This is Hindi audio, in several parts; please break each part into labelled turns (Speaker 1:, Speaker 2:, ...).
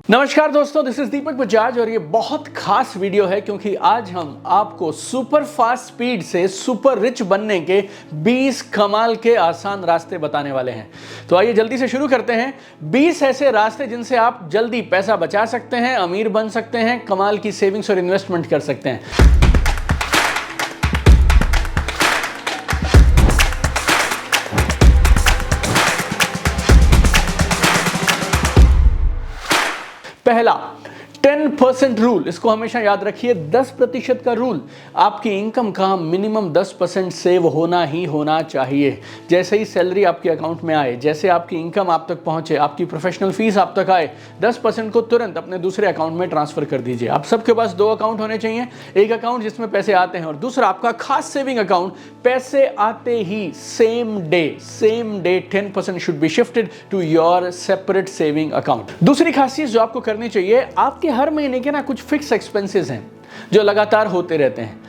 Speaker 1: नमस्कार दोस्तों, दिस इज दीपक बजाज और ये बहुत खास वीडियो है क्योंकि आज हम आपको सुपर फास्ट स्पीड से सुपर रिच बनने के 20 कमाल के आसान रास्ते बताने वाले हैं। तो आइए जल्दी से शुरू करते हैं। 20 ऐसे रास्ते जिनसे आप जल्दी पैसा बचा सकते हैं, अमीर बन सकते हैं, कमाल की सेविंग्स और इन्वेस्टमेंट कर सकते हैं। पहला 10% रूल, इसको हमेशा याद रखिए। 10% का रूल, आपकी इनकम का मिनिमम 10% सेव होना ही होना चाहिए। जैसे ही सैलरी आपके अकाउंट में आए, जैसे आपकी इनकम आप तक पहुंचे, आपकी प्रोफेशनल फीस आप तक आए, 10% को तुरंत अपने दूसरे अकाउंट में ट्रांसफर कर दीजिए। आप सबके पास 2 अकाउंट होने चाहिए, एक अकाउंट जिसमें पैसे आते हैं और दूसरा आपका खास सेविंग अकाउंट। पैसे आते ही same day 10% should be shifted to your separate saving account. दूसरी खास चीज जो आपको करनी चाहिए, आपके हर महीने के ना कुछ फिक्स एक्सपेंसेस हैं जो लगातार होते रहते हैं,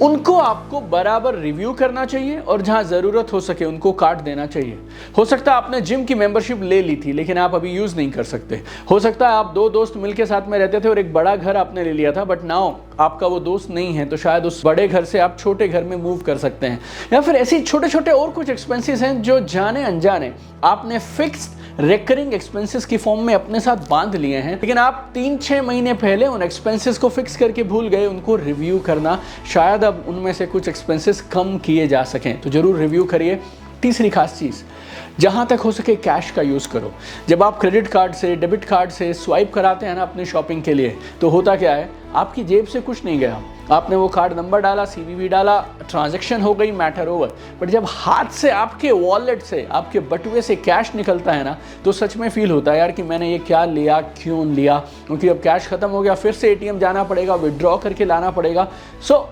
Speaker 1: उनको आपको बराबर रिव्यू करना चाहिए और जहां जरूरत हो सके उनको काट देना चाहिए। हो सकता है आपने जिम की मेंबरशिप ले ली थी लेकिन आप अभी यूज नहीं कर सकते। हो सकता है आप 2 दोस्त मिलकर साथ में रहते थे और एक बड़ा घर आपने ले लिया था, बट नाउ आपका वो दोस्त नहीं है, तो शायद उस बड़े घर से आप छोटे घर में मूव कर सकते हैं। या फिर ऐसे छोटे छोटे और कुछ एक्सपेंसेस हैं जो जाने अनजाने आपने फिक्स्ड रेकरिंग एक्सपेंसेस की फॉर्म में अपने साथ बांध लिए हैं, लेकिन आप 3-6 महीने पहले उन एक्सपेंसेस को फिक्स करके भूल गए। उनको रिव्यू करना, शायद अब उनमें से कुछ एक्सपेंसेस कम किए जा सकें, तो जरूर रिव्यू करिए। तीसरी खास चीज़, जहां तक हो सके कैश का यूज़ करो। जब आप क्रेडिट कार्ड से, डेबिट कार्ड से स्वाइप कराते हैं ना अपनी शॉपिंग के लिए, तो होता क्या है, आपकी जेब से कुछ नहीं गया, आपने वो कार्ड नंबर डाला, CVV डाला, ट्रांजैक्शन हो गई, मैटर ओवर। बट जब हाथ से, आपके वॉलेट से, आपके बटुए से कैश निकलता है ना, तो सच में फील होता है यार कि मैंने ये क्या लिया, क्यों लिया, क्योंकि अब कैश खत्म हो गया, फिर से ATM जाना पड़ेगा, विड्रॉ करके लाना पड़ेगा। सो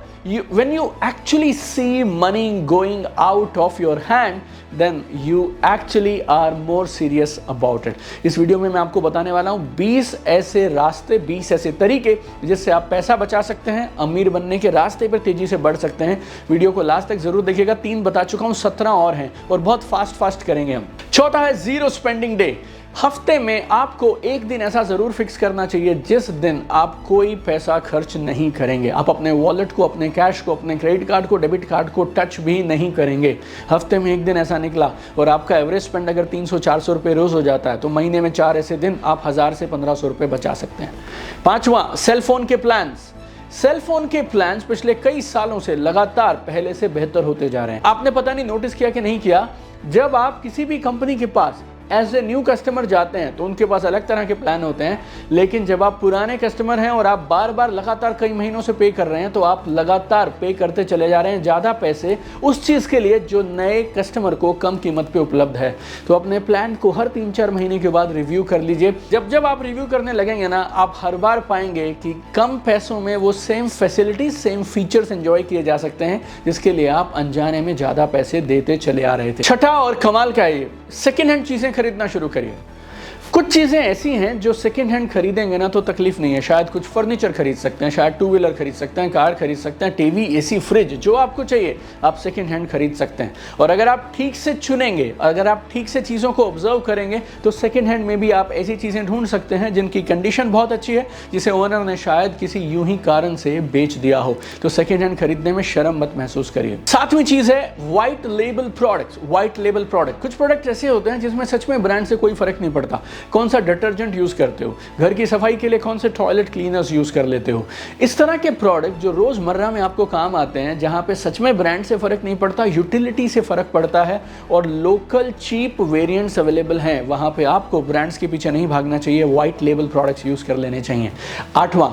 Speaker 1: when you actually see money going out of your hand, then you actually are more serious about it. इस वीडियो में मैं आपको बताने वाला हूँ 20 ऐसे रास्ते, 20 ऐसे तरीके जिससे आप पैसा बचा सकते हैं, अमीर बनने के रास्ते पर तेजी से बढ़ सकते हैं। वीडियो को लास्ट तक जरूर देखिएगा। 3 बता चुका हूँ, 17 और हैं और बहुत फास्ट करेंगे हम। चौथा है 0 स्पेंडिंग डे। हफ्ते में आपको एक दिन ऐसा जरूर फिक्स करना चाहिए जिस दिन आप कोई पैसा खर्च नहीं करेंगे। आप अपने वॉलेट को, अपने कैश को, अपने क्रेडिट कार्ड को, डेबिट कार्ड को टच भी नहीं करेंगे। हफ्ते में एक दिन ऐसा निकला और आपका एवरेज स्पेंड अगर 300-400 रुपये रोज हो जाता है, तो महीने में 4 ऐसे दिन आप 1000 से 1500 रुपये बचा सकते हैं। 5वां, सेलफोन के प्लान्स। सेलफोन के प्लान्स पिछले कई सालों से लगातार पहले से बेहतर होते जा रहे हैं। आपने पता नहीं नोटिस किया कि नहीं किया, जब आप किसी भी कंपनी के पास एज ए न्यू कस्टमर जाते हैं तो उनके पास अलग तरह के प्लान होते हैं, लेकिन जब आप पुराने कस्टमर हैं और आप बार बार लगातार कई महीनों से पे कर रहे हैं, तो आप लगातार पे करते चले जा रहे हैं ज़्यादा पैसे उस चीज़ के लिए जो नए कस्टमर को कम कीमत पे उपलब्ध है। तो अपने प्लान को हर 3-4 महीने के बाद रिव्यू कर लीजिए। जब आप रिव्यू करने लगेंगे ना, आप हर बार पाएंगे कि कम पैसों में वो same facilities, same features enjoy किए जा सकते हैं जिसके लिए आप अनजाने में ज़्यादा पैसे देते चले आ रहे थे। छठा और कमाल का है, सेकेंड हैंड चीज़ें खरीदना शुरू करिए। कुछ चीज़ें ऐसी हैं जो सेकेंड हैंड खरीदेंगे ना तो तकलीफ नहीं है। शायद कुछ फर्नीचर खरीद सकते हैं, शायद 2 व्हीलर खरीद सकते हैं, कार खरीद सकते हैं, टीवी, AC, फ्रिज, जो आपको चाहिए आप सेकेंड हैंड खरीद सकते हैं। और अगर आप ठीक से चुनेंगे, अगर आप ठीक से चीज़ों को ऑब्जर्व करेंगे, तो सेकेंड हैंड में भी आप ऐसी चीज़ें ढूंढ सकते हैं जिनकी कंडीशन बहुत अच्छी है, जिसे ओनर ने शायद किसी यूं ही कारण से बेच दिया हो। तो सेकेंड हैंड खरीदने में शर्म मत महसूस करिए। 7वीं चीज़ है white label products. White label product, कुछ प्रोडक्ट ऐसे होते हैं जिसमें सच में ब्रांड से कोई फर्क नहीं पड़ता। कौन सा डिटर्जेंट यूज करते हो, घर की सफाई के लिए कौन से टॉयलेट क्लीनर्स यूज कर लेते हो, इस तरह के प्रोडक्ट जो रोजमर्रा में आपको काम आते हैं, जहां पे सच में ब्रांड से फर्क नहीं पड़ता, यूटिलिटी से फर्क पड़ता है और लोकल चीप वेरिएंट्स अवेलेबल हैं, वहां पे आपको ब्रांड्स के पीछे नहीं भागना चाहिए, व्हाइट लेबल प्रोडक्ट्स यूज कर लेने चाहिए। 8वां,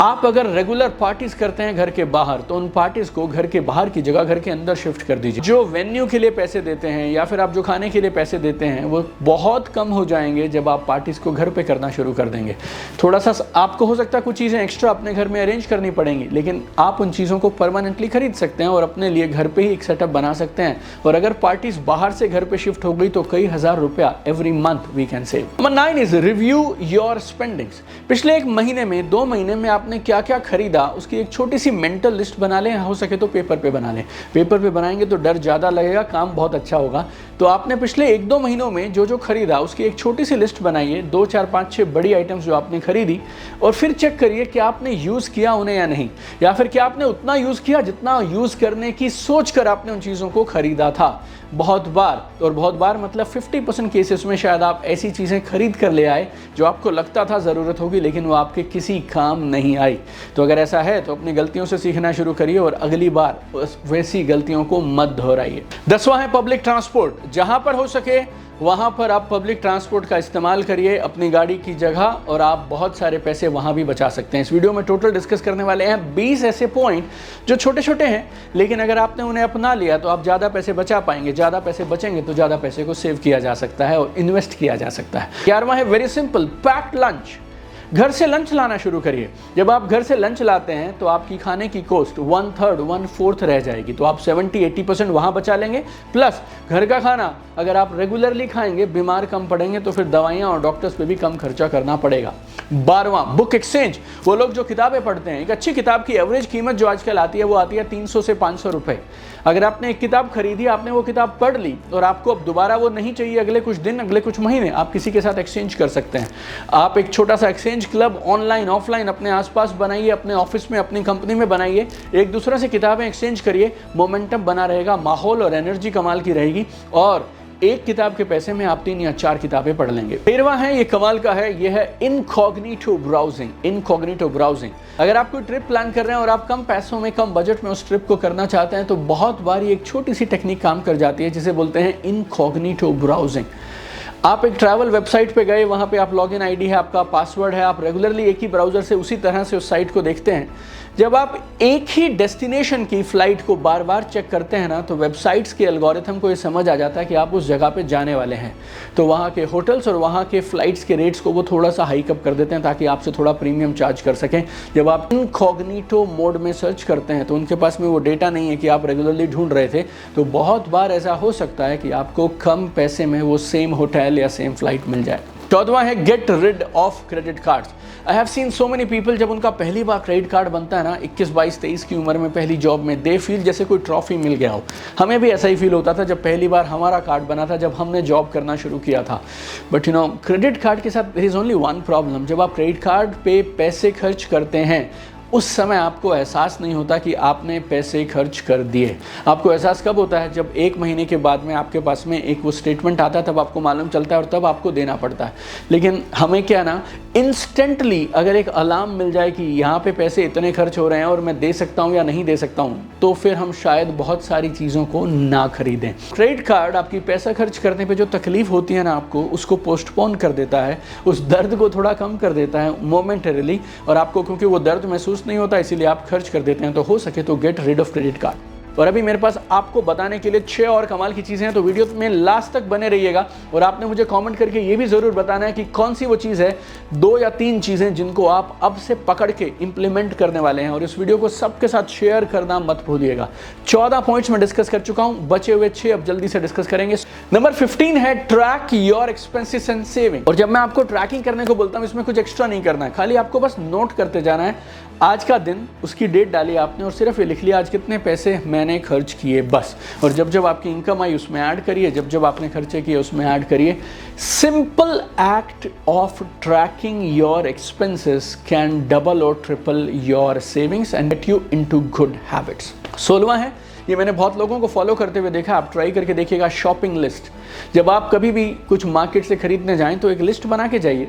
Speaker 1: आप अगर रेगुलर पार्टीज करते हैं घर के बाहर, तो उन पार्टीज को घर के बाहर की जगह घर के अंदर शिफ्ट कर दीजिए। जो वेन्यू के लिए पैसे देते हैं या फिर आप जो खाने के लिए पैसे देते हैं, वो बहुत कम हो जाएंगे जब आप पार्टीज को घर पे करना शुरू कर देंगे। थोड़ा सा आपको हो सकता है कुछ चीज़ें एक्स्ट्रा अपने घर में अरेंज करनी पड़ेंगी, लेकिन आप उन चीज़ों को परमानेंटली खरीद सकते हैं और अपने लिए घर पे ही एक सेटअप बना सकते हैं। और अगर पार्टीज बाहर से घर पे शिफ्ट हो गई तो कई हजार रुपया every month we can save. Number 9 is review your spendings. पिछले 1 महीने में, 2 महीने में आप आपने क्या क्या खरीदा उसकी एक छोटी सी मेंटल लिस्ट बना लें, हो सके तो पेपर पे बना लें। पेपर पे बनाएंगे तो डर ज़्यादा लगेगा, काम बहुत अच्छा होगा। तो आपने पिछले 1-2 महीनों में जो जो खरीदा उसकी एक छोटी सी लिस्ट बनाइए, 2, 4, 5, 6 बड़ी आइटम्स जो आपने खरीदी, और फिर चेक करिए कि आपने यूज़ किया उन्हें या नहीं, या फिर क्या आपने उतना यूज़ किया जितना यूज़ करने की सोच कर आपने उन चीज़ों को खरीदा था। बहुत बार, और बहुत बार मतलब 50% केसेस में शायद आप ऐसी चीज़ें खरीद कर ले आए जो आपको लगता था ज़रूरत होगी, लेकिन वो आपके किसी काम नहीं आई। तो अगर ऐसा है तो अपनी गलतियों से सीखना शुरू करिए और अगली बार वैसी गलतियों को मत दोहराइए। 10वां है पब्लिक ट्रांसपोर्ट। जहाँ पर हो सके वहाँ पर आप पब्लिक ट्रांसपोर्ट का इस्तेमाल करिए अपनी गाड़ी की जगह, और आप बहुत सारे पैसे वहाँ भी बचा सकते हैं। इस वीडियो में टोटल डिस्कस करने वाले हैं 20 ऐसे पॉइंट जो छोटे छोटे हैं, लेकिन अगर आपने उन्हें अपना लिया तो आप ज़्यादा पैसे बचा पाएंगे। ज़्यादा पैसे बचेंगे तो ज़्यादा पैसे को सेव किया जा सकता है और इन्वेस्ट किया जा सकता है। 11वां है वेरी सिंपल, पैक्ड लंच। घर से लंच लाना शुरू करिए। जब आप घर से लंच लाते हैं तो आपकी खाने की कॉस्ट 1/3, 1/4 रह जाएगी, तो आप 70-80% वहाँ बचा लेंगे। प्लस घर का खाना अगर आप रेगुलरली खाएंगे, बीमार कम पड़ेंगे, तो फिर दवाइयाँ और डॉक्टर्स पे भी कम खर्चा करना पड़ेगा। 12वां बुक एक्सचेंज। वो लोग जो किताबें पढ़ते हैं, एक अच्छी किताब की एवरेज कीमत जो आजकल आती है वो आती है 300 से 500 रुपये। अगर आपने एक किताब खरीदी, आपने वो किताब पढ़ ली और आपको अब दोबारा वो नहीं चाहिए अगले कुछ दिन, अगले कुछ महीने, आप किसी के साथ एक्सचेंज कर सकते हैं। आप एक छोटा सा एक्सचेंज क्लब ऑनलाइन ऑफलाइन अपने आसपास बनाइए, अपने ऑफिस में, अपनी कंपनी में बनाइए। एक दूसरे से किताबें एक्सचेंज करिए, मोमेंटम बना रहेगा, माहौल और एनर्जी कमाल की रहेगी, और एक किताब के पैसे में आप 3 या 4 किताबें पढ़ लेंगे। 13वां है, ये कमाल का है, ये है इनकॉग्निटो ब्राउजिंग। Incognito browsing. अगर आप कोई ट्रिप प्लान कर रहे हैं और आप कम पैसों में, कम बजट में उस ट्रिप को करना चाहते हैं, तो बहुत बार एक छोटी सी टेक्निक काम कर जाती है जिसे बोलते हैं इनकॉग्निटो ब्राउजिंग। आप एक ट्रैवल वेबसाइट पे गए, वहाँ पे आप लॉगिन आईडी है, आपका पासवर्ड है, आप रेगुलरली एक ही ब्राउज़र से उसी तरह से उस साइट को देखते हैं। जब आप एक ही डेस्टिनेशन की फ़्लाइट को बार बार चेक करते हैं ना, तो वेबसाइट्स के एल्गोरिथम को ये समझ आ जाता है कि आप उस जगह पे जाने वाले हैं, तो वहाँ के होटल्स और वहाँ के फ़्लाइट्स के रेट्स को वो थोड़ा सा हाइक अप कर देते हैं ताकि आपसे थोड़ा प्रीमियम चार्ज कर सकें। जब आप इनकॉग्निटो मोड में सर्च करते हैं तो उनके पास में वो डेटा नहीं है कि आप रेगुलरली ढूंढ रहे थे, तो बहुत बार ऐसा हो सकता है कि आपको कम पैसे में वो सेम होटल या सेम फ्लाइट मिल जाए। 14वां है get rid of credit cards. I have seen so many people, जब उनका पहली बार क्रेडिट कार्ड बनता है ना, 21, 22, 23 की उम्र में, पहली जॉब में, दे फील जैसे कोई ट्रॉफी मिल गया हो। हमें भी ऐसा ही फील होता था जब पहली बार हमारा कार्ड बना था, जब हमने जॉब करना शुरू किया था। बट क्रेडिट कार्ड के साथ there is only one problem. जब आप क्रेडिट कार्ड पे पैसे खर्च करते हैं उस समय आपको एहसास नहीं होता कि आपने पैसे खर्च कर दिए। आपको एहसास कब होता है? जब 1 महीने के बाद में आपके पास में एक वो स्टेटमेंट आता है, तब आपको मालूम चलता है और तब आपको देना पड़ता है। लेकिन हमें क्या ना, इंस्टेंटली अगर एक अलार्म मिल जाए कि यहाँ पे पैसे इतने खर्च हो रहे हैं और मैं दे सकता हूँ या नहीं दे सकता हूँ, तो फिर हम शायद बहुत सारी चीज़ों को ना खरीदें। क्रेडिट कार्ड आपकी पैसा खर्च करने पे जो तकलीफ होती है ना आपको, उसको पोस्टपोन कर देता है, उस दर्द को थोड़ा कम कर देता है मोमेंटरीली, और आपको क्योंकि वो दर्द महसूस नहीं होता इसीलिए आप खर्च कर देते हैं। तो हो सके तो get rid of credit card. और अभी मेरे पास आपको बताने के लिए 6 और कमाल की चीज़ें हैं, तो वीडियो में लास्ट तक बने रहिएगा। और आपने मुझे कमेंट करके ये भी ज़रूर बताना है कि कौन सी वो चीज़ है, 2 या 3 चीज़ें जिनको आप अब से पकड़ के इंप्लीमेंट करने वाले हैं, और इस वीडियो को सबके साथ शेयर करना मत भूलिएगा। 14 पॉइंट्स में डिस्कस कर चुका हूँ, बचे हुए 6 अब जल्दी से डिस्कस करेंगे। नंबर 15 है track your expenses and saving. और जब मैं आपको ट्रैकिंग करने को बोलता हूँ, इसमें कुछ एक्स्ट्रा नहीं करना है, खाली आपको बस नोट करते जाना है। आज का दिन, उसकी डेट डाली आपने और सिर्फ ये लिख लिया आज कितने पैसे मैंने खर्च किए, बस। और जब जब आपकी इनकम आई उसमें ऐड करिए, जब जब आपने खर्चे किए उसमें ऐड करिए। Simple act of tracking your expenses can double और triple your savings and get you into good habits. 16वां है, ये मैंने बहुत लोगों को फॉलो करते हुए देखा, आप ट्राई करके देखिएगा, शॉपिंग लिस्ट। जब आप कभी भी कुछ मार्केट से खरीदने जाएं तो एक लिस्ट बना के जाइए,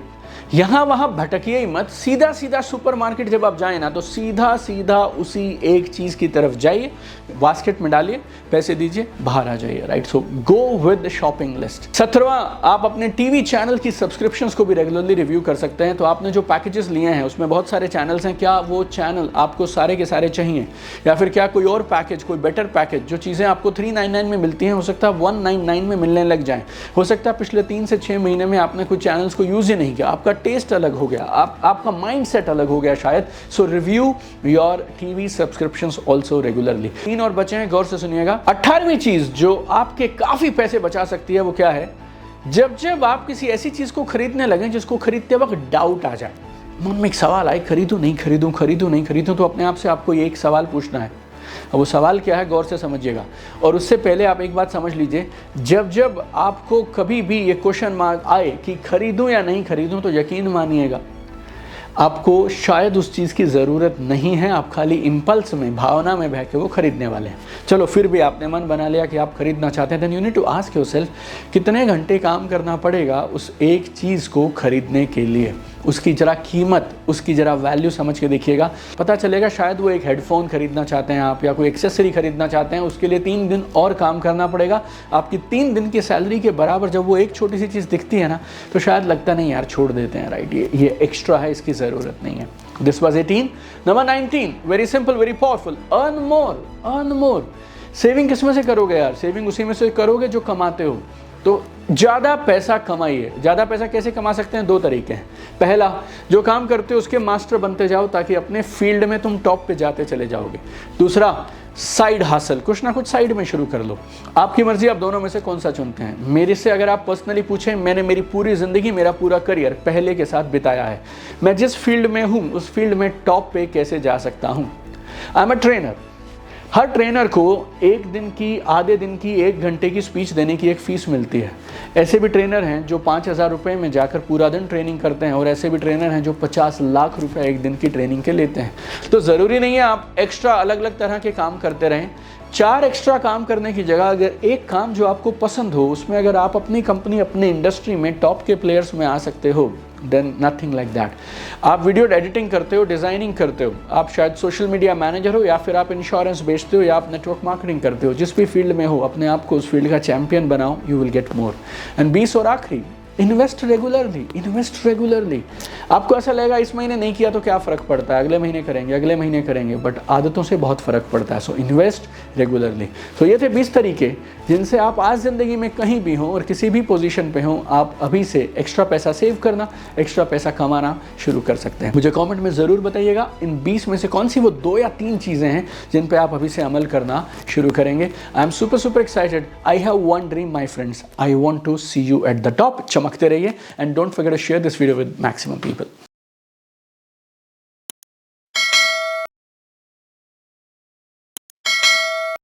Speaker 1: यहाँ वहाँ भटकिए ही मत। सीधा सीधा सुपरमार्केट जब आप जाएं ना, तो सीधा सीधा उसी एक चीज़ की तरफ जाइए, बास्केट में डालिए, पैसे दीजिए, बाहर आ जाइए। Right, so go with shopping list. 17वां, आप अपने टीवी चैनल की सब्सक्रिप्शंस को भी रेगुलरली रिव्यू कर सकते हैं। तो आपने जो पैकेजेस लिए हैं उसमें बहुत सारे चैनल्स हैं, क्या वो चैनल आपको सारे के सारे चाहिए, या फिर क्या कोई और पैकेज, कोई बेटर पैकेज, जो चीज़ें आपको 399 में मिलती हैं, हो सकता है 199 में मिलने लग जाएँ। हो सकता है पिछले 3 से 6 महीने में आपने कुछ चैनल्स को यूज़ ही नहीं किया, आपका टेस्ट अलग हो गया, आपका माइंडसेट अलग हो गया शायद। So review your TV subscriptions also regularly. 3 और बचे हैं, गौर से सुनिएगा। 18वीं चीज जो आपके काफी पैसे बचा सकती है वो क्या है? जब जब आप किसी ऐसी चीज को खरीदने लगें जिसको खरीदते वक्त डाउट आ जाए, मन में एक सवाल आए, खरीदूं नहीं खरीदूं, खरीदूं नहीं खरीदूं, तो अपने आप से आपको ये एक सवाल पूछना है। अब वो सवाल क्या है, गौर से समझिएगा। और उससे पहले आप एक बात समझ लीजिए, जब जब आपको कभी भी ये क्वेश्चन मार्क आए कि खरीदूं या नहीं खरीदूं, तो यकीन मानिएगा आपको शायद उस चीज़ की ज़रूरत नहीं है, आप खाली इम्पल्स में, भावना में बह के वो खरीदने वाले हैं। चलो फिर भी आपने मन बना लिया कि आप खरीदना चाहते हैं, then you need to ask yourself कितने घंटे काम करना पड़ेगा उस एक चीज़ को खरीदने के लिए। उसकी ज़रा कीमत, उसकी ज़रा वैल्यू समझ के देखिएगा, पता चलेगा शायद वो एक हेडफोन खरीदना चाहते हैं आप, या कोई एक्सेसरी खरीदना चाहते हैं, उसके लिए 3 दिन और काम करना पड़ेगा। आपकी 3 दिन की सैलरी के बराबर जब वो एक छोटी सी चीज़ दिखती है ना, तो शायद लगता नहीं यार छोड़ देते हैं, राइट, ये एक्स्ट्रा है, इसकी ज़रूरत नहीं है। This was 18। Number 19, very simple, very powerful, earn more, earn more. Saving किस में से करोगे यार? सेविंग उसी में से करोगे जो कमाते हो। तो ज़्यादा पैसा कमाइए। ज़्यादा पैसा कैसे कमा सकते हैं? 2 तरीके हैं। पहला, जो काम करते हो उसके मास्टर बनते जाओ, ताकि अपने फील्ड में तुम टॉप पे जाते चले जाओगे। दूसरा, साइड हासिल, कुछ ना कुछ साइड में शुरू कर लो। आपकी मर्जी, आप दोनों में से कौन सा चुनते हैं। मेरे से अगर आप पर्सनली पूछें, मैंने मेरी पूरी ज़िंदगी, मेरा पूरा करियर पहले के साथ बिताया है। मैं जिस फील्ड में हूँ उस फील्ड में टॉप पे कैसे जा सकता हूँ। I am a trainer. Her trainer को एक दिन की, आधे दिन की, 1 घंटे की स्पीच देने की एक फ़ीस मिलती है। ऐसे भी ट्रेनर हैं जो 5,000 रुपये में जाकर पूरा दिन ट्रेनिंग करते हैं, और ऐसे भी ट्रेनर हैं जो 50 लाख रुपए एक दिन की ट्रेनिंग के लेते हैं। तो ज़रूरी नहीं है आप एक्स्ट्रा अलग अलग तरह के काम करते रहें। 4 एक्स्ट्रा काम करने की जगह अगर एक काम जो आपको पसंद हो, उसमें अगर आप अपनी कंपनी, अपने इंडस्ट्री में टॉप के प्लेयर्स में आ सकते हो, देन नथिंग लाइक दैट। आप वीडियो एडिटिंग करते हो, डिज़ाइनिंग करते हो, आप शायद सोशल मीडिया मैनेजर हो, या फिर आप इंश्योरेंस बेचते हो, या आप नेटवर्क मार्केटिंग करते हो, जिस भी फील्ड में हो, अपने आप को उस फील्ड का चैंपियन बनाओ, you will get more. And 20 और आखिरी, इन्वेस्ट रेगुलरली, इन्वेस्ट रेगुलरली। आपको ऐसा लगेगा इस महीने नहीं किया तो क्या फ़र्क पड़ता है, अगले महीने करेंगे, अगले महीने करेंगे, बट आदतों से बहुत फ़र्क पड़ता है। So invest regularly. तो ये थे 20 तरीके जिनसे आप आज ज़िंदगी में कहीं भी हों और किसी भी पोजीशन पे हों, आप अभी से एक्स्ट्रा पैसा सेव करना, एक्स्ट्रा पैसा कमाना शुरू कर सकते हैं। मुझे कमेंट में ज़रूर बताइएगा इन 20 में से कौन सी वो 2 या 3 चीज़ें हैं जिन पे आप अभी से अमल करना शुरू करेंगे। I am super excited. I have one dream my friends, I want to see you at the top. चमकते रहिए, and don't forget to share this video with maximum people.